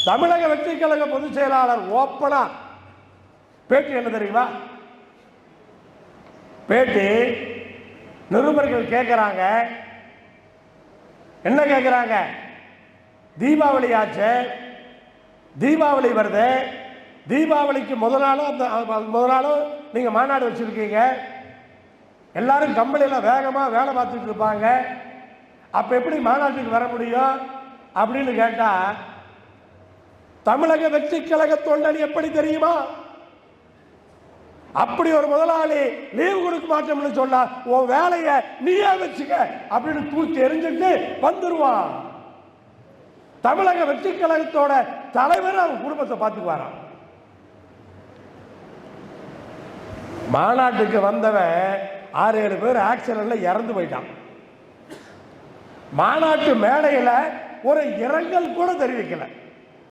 தமிழக வெற்றி கழக பொதுச் செயலாளர் ஓப்பனா பேட்டி என்ன தெரியுமா? பேட்டி நிருபர்கள் கேட்கிறாங்க, என்ன கேட்கிறாங்க? தீபாவளி ஆச்சு, தீபாவளி வருது, தீபாவளிக்கு முதல் நாளும் நீங்க மாநாடு வச்சிருக்கீங்க, எல்லாரும் கம்பெனியில வேகமா வேலை பார்த்துட்டு இருப்பாங்க, அப்ப எப்படி மாநாட்டுக்கு வர முடியும் அப்படின்னு கேட்டா, தமிழக வெற்றி கழக தொண்டன் எப்படி தெரியுமா? அப்படி ஒரு முதலாளி லீவு கொடுக்க மாட்டோம்னு சொன்னா உன் வேலையை நீயே வச்சுக்க அப்படின்னு தூக்கி எறிஞ்சிட்டு வந்துருவான். தமிழக வெற்றி கழகத்தோட தலைவர் அவன் குடும்பத்தை பார்த்துக்குவாராம். மாநாட்டுக்கு வந்தவன் 6-7 பேர் ஆக்சிடென்ட்ல இறந்து போயிட்டான். மாநாட்டு மேடையில் ஒரு இரங்கல் கூட தெரிவிக்கல.